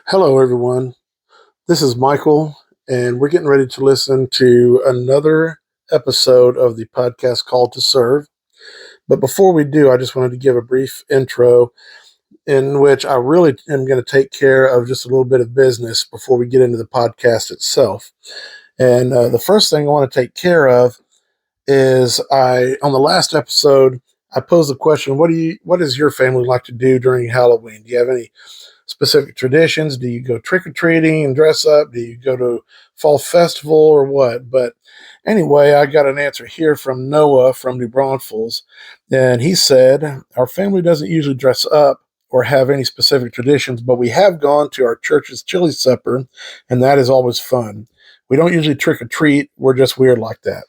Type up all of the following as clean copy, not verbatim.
Hello, everyone. This is Michael, and we're getting ready to listen to another episode of the podcast called To Serve. But before we do, I just wanted to give a brief intro in which I really am going to take care of just a little bit of business before we get into the podcast itself. And the first thing I want to take care of is on the last episode, I posed the question, what does your family like to do during Halloween? Do you have any specific traditions? Do you go trick-or-treating and dress up? Do you go to fall festival or what? But anyway, I got an answer here from Noah from New Braunfels, and he said, our family doesn't usually dress up or have any specific traditions, but we have gone to our church's chili supper, and that is always fun. We don't usually trick-or-treat. We're just weird like that.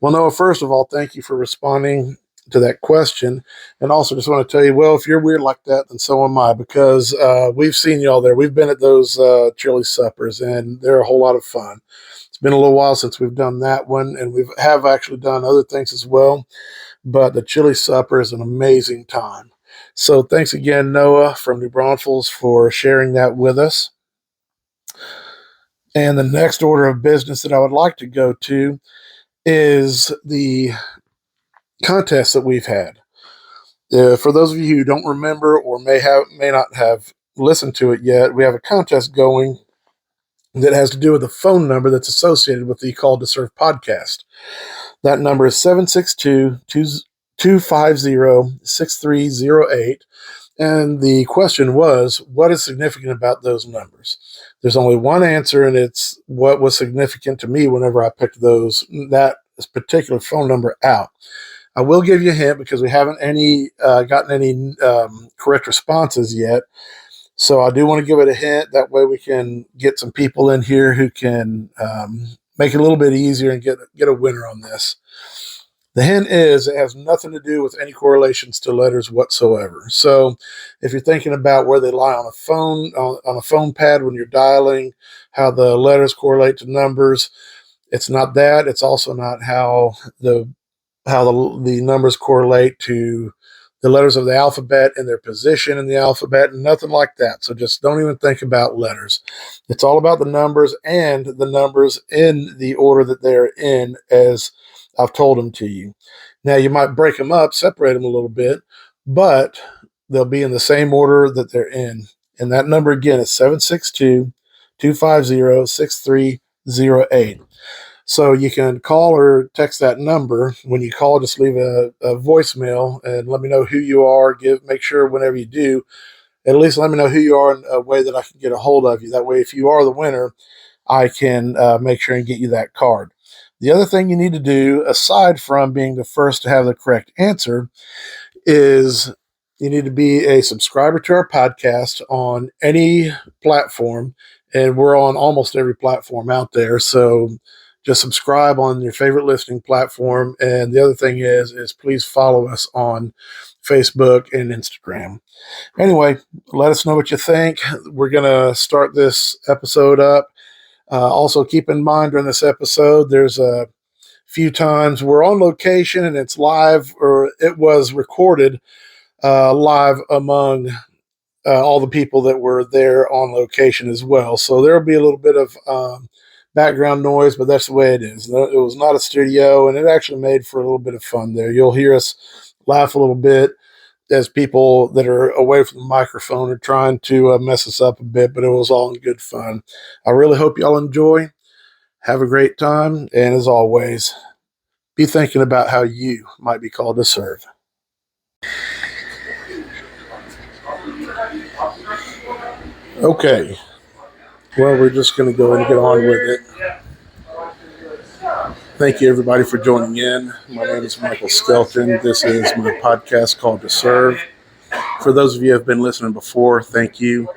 Well, Noah, first of all, thank you for responding to that question. And also just want to tell you, well, if you're weird like that, then so am I, because we've seen y'all there. We've been at those chili suppers, and they're a whole lot of fun. It's been a little while since we've done that one, and we have actually done other things as well. But the chili supper is an amazing time. So thanks again, Noah from New Braunfels, for sharing that with us. And the next order of business that I would like to go to is the contest that we've had. For those of you who don't remember or may not have listened to it yet, we have a contest going that has to do with a phone number that's associated with the Call to Serve podcast. That number is 762-250-6308. And the question was, what is significant about those numbers? There's only one answer, and it's what was significant to me whenever I picked that particular phone number out. I will give you a hint because we haven't gotten any correct responses yet. So I do want to give it a hint. That way we can get some people in here who can make it a little bit easier and get a winner on this. The hint is it has nothing to do with any correlations to letters whatsoever. So if you're thinking about where they lie on a phone, on a phone pad when you're dialing, how the letters correlate to numbers, it's not that. It's also not how the numbers correlate to the letters of the alphabet and their position in the alphabet, and nothing like that. So just don't even think about letters. It's all about the numbers, and the numbers in the order that they're in as I've told them to you. Now, you might break them up, separate them a little bit, but they'll be in the same order that they're in. And that number, again, is 762-250-6308. So you can call or text that number. When you call, just leave a voicemail and let me know who you are. Make sure whenever you do, at least let me know who you are in a way that I can get a hold of you. That way, if you are the winner, I can make sure and get you that card. The other thing you need to do, aside from being the first to have the correct answer, is you need to be a subscriber to our podcast on any platform. And we're on almost every platform out there. So just subscribe on your favorite listening platform. And the other thing is please follow us on Facebook and Instagram. Anyway, let us know what you think. We're going to start this episode up. Also, keep in mind during this episode, there's a few times we're on location and it's live, or it was recorded live among all the people that were there on location as well. So there'll be a little bit of background noise, but that's the way it is. It was not a studio, and it actually made for a little bit of fun there. You'll hear us laugh a little bit as people that are away from the microphone are trying to mess us up a bit, but it was all in good fun. I really hope y'all enjoy. Have a great time, and as always, be thinking about how you might be called to serve. Okay. Well, we're just going to go and get on with it. Thank you, everybody, for joining in. My name is Michael Skelton. This is my podcast called To Serve. For those of you who have been listening before, thank you.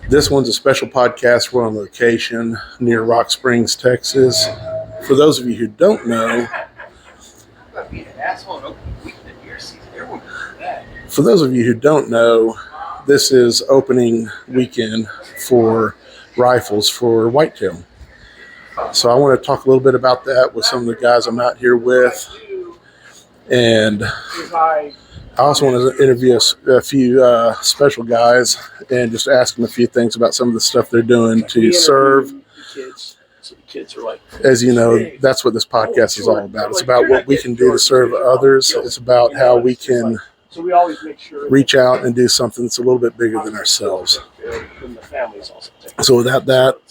This one's a special podcast. We're on location near Rock Springs, Texas. For those of you who don't know, this is opening weekend for rifles for whitetail. So I want to talk a little bit about that with some of the guys I'm out here with. And I also want to interview a few special guys and just ask them a few things about some of the stuff they're doing to serve. Kids are like, as you know, that's what this podcast is all about. It's about what we can do to serve others. It's about how we can reach out and do something that's a little bit bigger than ourselves. So without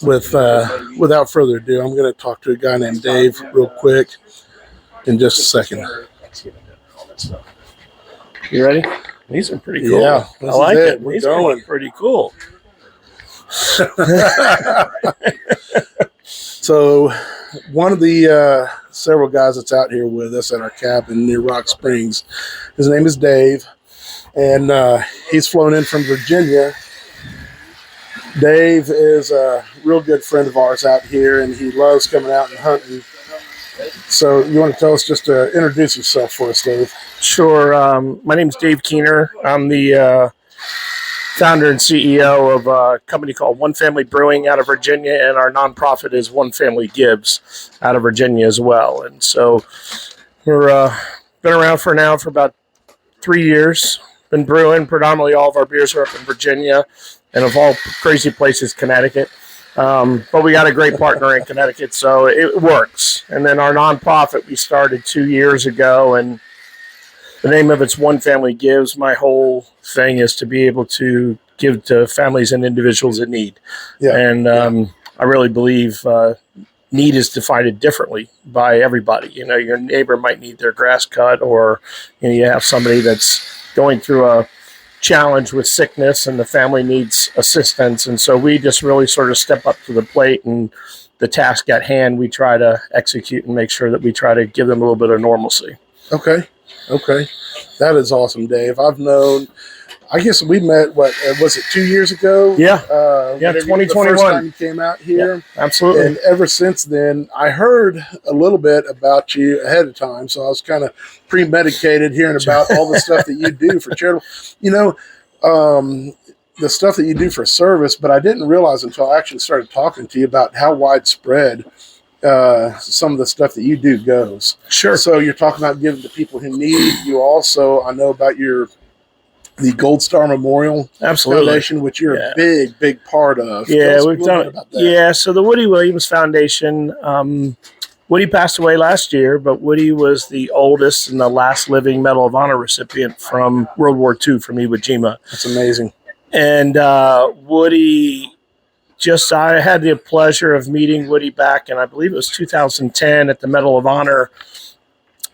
further ado, I'm going to talk to a guy named Dave real quick in just a second. You ready? These are pretty cool. Yeah, I like it. We're These going. are pretty cool. So one of the several guys that's out here with us at our cabin near Rock Springs, his name is Dave, and he's flown in from Virginia. Dave is a real good friend of ours out here, and he loves coming out and hunting. So you want to tell us, just to introduce yourself for us, Dave? Sure. My name is Dave Keuhner. I'm the founder and CEO of a company called One Family Brewing out of Virginia, and our nonprofit is One Family Gives out of Virginia as well. And so we're been around for about 3 years. Been brewing. Predominantly all of our beers are up in Virginia, and of all crazy places, Connecticut. But we got a great partner in Connecticut, so it works. And then our nonprofit we started 2 years ago, and the name of it's One Family Gives. My whole thing is to be able to give to families and individuals in need. Yeah. And I really believe need is defined differently by everybody. You know, your neighbor might need their grass cut, or you have somebody that's going through a challenge with sickness and the family needs assistance. And so we just really sort of step up to the plate, and the task at hand we try to execute and make sure that we try to give them a little bit of normalcy. Okay. That is awesome, Dave. I guess we met, was it 2 years ago? Yeah. 2021. The first time you came out here. Yeah, absolutely. And ever since then, I heard a little bit about you ahead of time. So I was kind of premeditated hearing about all the stuff that you do for charitable, the stuff that you do for service, but I didn't realize until I actually started talking to you about how widespread some of the stuff that you do goes. Sure. So you're talking about giving to people who need. You also, I know about the Gold Star Memorial Foundation, which you're a big part of. Yeah, we've done it. Yeah, so the Woody Williams Foundation, Woody passed away last year, but Woody was the oldest and the last living Medal of Honor recipient from World War II from Iwo Jima. That's amazing. And Woody, I had the pleasure of meeting Woody back in, I believe it was 2010 at the Medal of Honor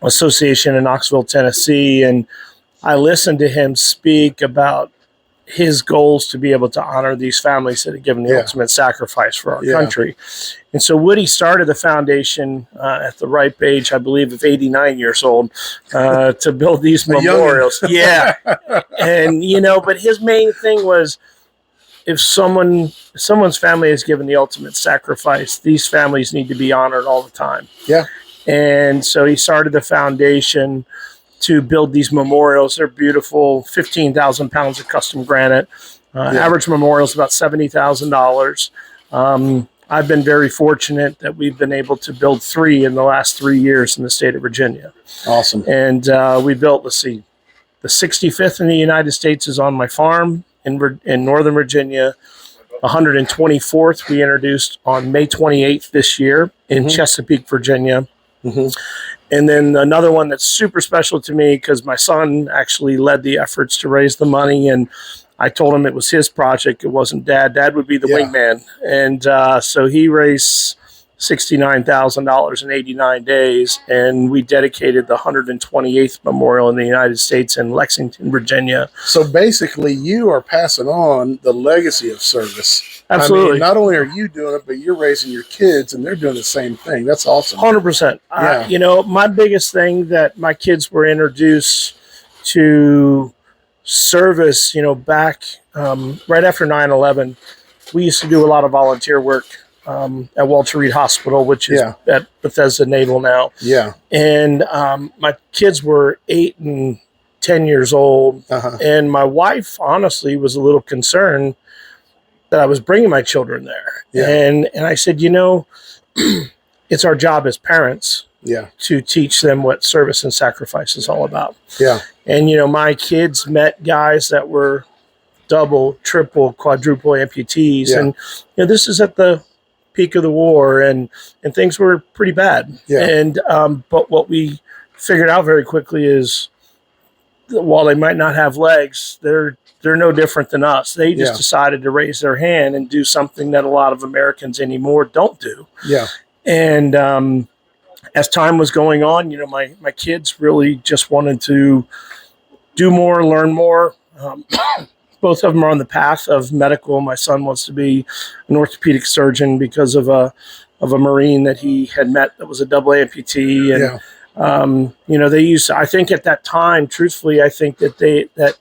Association in Knoxville, Tennessee. And I listened to him speak about his goals to be able to honor these families that have given the ultimate sacrifice for our country. And so Woody started the foundation at the ripe age, I believe, of 89 years old to build these memorials. Yeah. And, but his main thing was, if someone's family has given the ultimate sacrifice, these families need to be honored all the time. Yeah. And so he started the foundation to build these memorials. They're beautiful, 15,000 pounds of custom granite. Average memorial is about $70,000. I've been very fortunate that we've been able to build 3 in the last 3 years in the state of Virginia. Awesome. And we built, the 65th in the United States is on my farm in Northern Virginia. 124th we introduced on May 28th this year in Chesapeake, Virginia. Mm-hmm. And then another one that's super special to me, because my son actually led the efforts to raise the money, and I told him it was his project. It wasn't Dad. Dad would be the wingman. And so he raised $69,000 in 89 days, and we dedicated the 128th memorial in the United States in Lexington, Virginia. So basically, you are passing on the legacy of service. Absolutely. I mean, not only are you doing it, but you're raising your kids, and they're doing the same thing. That's awesome. 100%. My biggest thing that my kids were introduced to service, back right after 9/11, we used to do a lot of volunteer work at Walter Reed Hospital, which is at Bethesda Naval now. Yeah. And my kids were 8 and 10 years old. Uh-huh. And my wife, honestly, was a little concerned that I was bringing my children there. Yeah. And I said, it's our job as parents Yeah. to teach them what service and sacrifice is all about. Yeah. And, my kids met guys that were double, triple, quadruple amputees. Yeah. And, this is at the peak of the war, and things were pretty bad. Yeah. And, but what we figured out very quickly is that while they might not have legs, they're no different than us. They just decided to raise their hand and do something that a lot of Americans anymore don't do. Yeah. And, as time was going on, my kids really just wanted to do more, learn more. Both of them are on the path of medical. My son wants to be an orthopedic surgeon because of a Marine that he had met that was a double amputee. And, they used, I think at that time, truthfully, I think that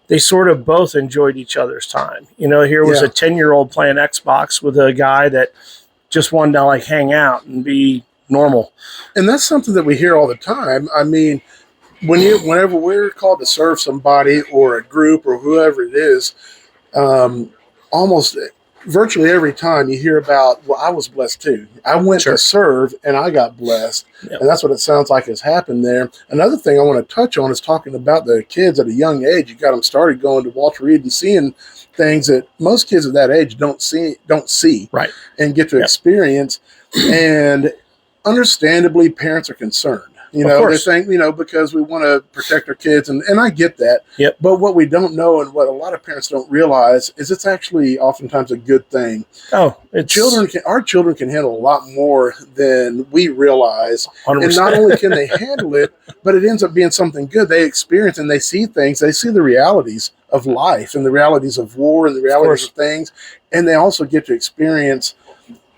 they sort of both enjoyed each other's time. Here was a 10-year-old playing Xbox with a guy that just wanted to like hang out and be normal. And that's something that we hear all the time. I mean, whenever we're called to serve somebody or a group or whoever it is, almost virtually every time you hear about, well, I was blessed too. I went to serve and I got blessed. Yep. And that's what it sounds like has happened there. Another thing I want to touch on is talking about the kids at a young age. You got them started going to Walter Reed and seeing things that most kids at that age don't see right, and get to experience. And understandably, parents are concerned. They think, because we want to protect our kids, and I get that. Yep. But what we don't know and what a lot of parents don't realize is it's actually oftentimes a good thing. Oh, our children can handle a lot more than we realize. 100%. And not only can they handle it, but it ends up being something good. They experience and they see things. They see the realities of life and the realities of war and the realities of things. And they also get to experience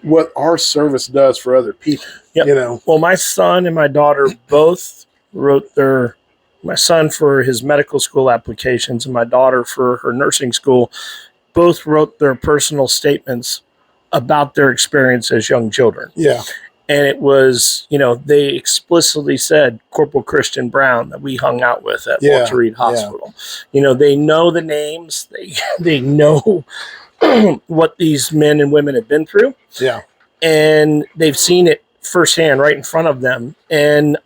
what our service does for other people. Yep. Well, my son and my daughter both wrote my son for his medical school applications and my daughter for her nursing school, both wrote their personal statements about their experience as young children. Yeah. And it was, they explicitly said Corporal Christian Brown that we hung out with at Walter Reed Hospital. Yeah. They know the names. They know what these men and women have been through. Yeah. And they've seen it firsthand right in front of them. And,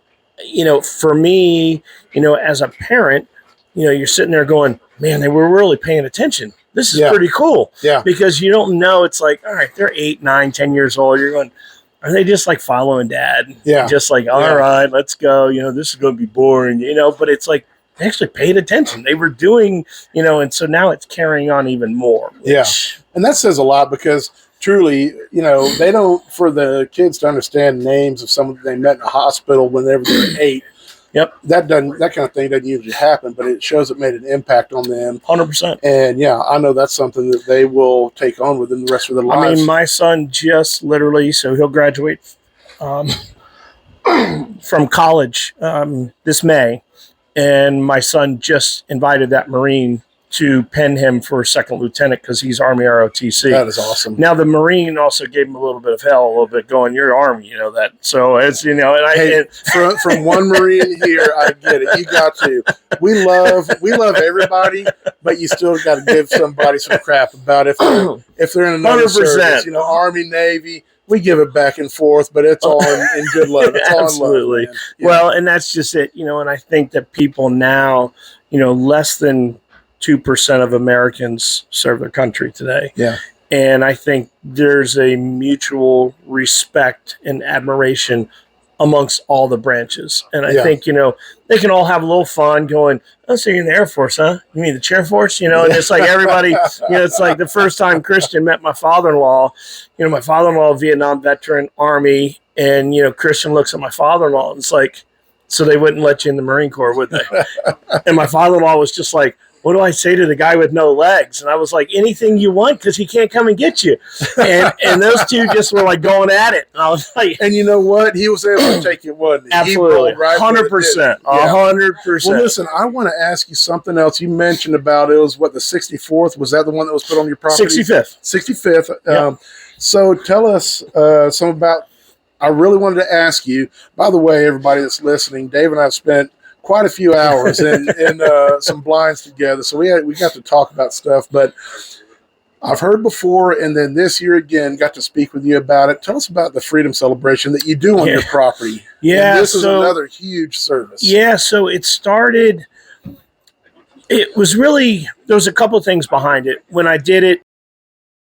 for me, as a parent, you're sitting there going, man, they were really paying attention. This is pretty cool. Yeah. Because you don't know, it's like, all right, they're 8, 9, 10 years old. You're going, are they just like following dad? Yeah. Just like, all right, let's go. This is going to be boring, but it's like, they actually paid attention. They were doing, and so now it's carrying on even more. And that says a lot because truly, they don't, for the kids to understand names of someone they met in a hospital whenever they're 8. Yep. That kind of thing doesn't usually happen, but it shows it made an impact on them. 100%. And I know that's something that they will take on within the rest of their lives. I mean, my son just literally, so he'll graduate from college this May. And my son just invited that Marine to pen him for second lieutenant because he's Army ROTC. That is awesome. Now, the Marine also gave him a little bit of hell, a little bit going, you're Army, that. So it's, and from one Marine here, I get it. You got to. We love everybody, but you still got to give somebody some crap about if they're in another 100%. service, Army, Navy. We give it back and forth, but it's all in good love. It's absolutely. All in love, well, and that's just it, and I think that people now, less than 2% of Americans serve their country today. Yeah. And I think there's a mutual respect and admiration amongst all the branches. And I think, they can all have a little fun going, oh, so you're in the Air Force, huh? You mean the Chair Force? And it's like everybody, it's like the first time Christian met my father-in-law, my father-in-law, Vietnam veteran, Army, and, Christian looks at my father-in-law and it's like, so they wouldn't let you in the Marine Corps, would they? And my father-in-law was just like, what do I say to the guy with no legs? And I was like, anything you want, because he can't come and get you. And those two just were like going at it. And I was like, and you know what? He was able to take it, wasn't he? Absolutely. He right 100%. 100%. Well, listen, I want to ask you something else. You mentioned about it was what, the 64th? Was that the one that was put on your property? 65th. 65th. Yep. So tell us some about, I really wanted to ask you, by the way, everybody that's listening, Dave and I have spent quite a few hours in some blinds together. So we got to talk about stuff, but I've heard before, and then this year again, got to speak with you about it. Tell us about the Freedom Celebration that you do on your property. Yeah, and this is another huge service. Yeah, so it started. It was really, there was a couple of things behind it. When I did it,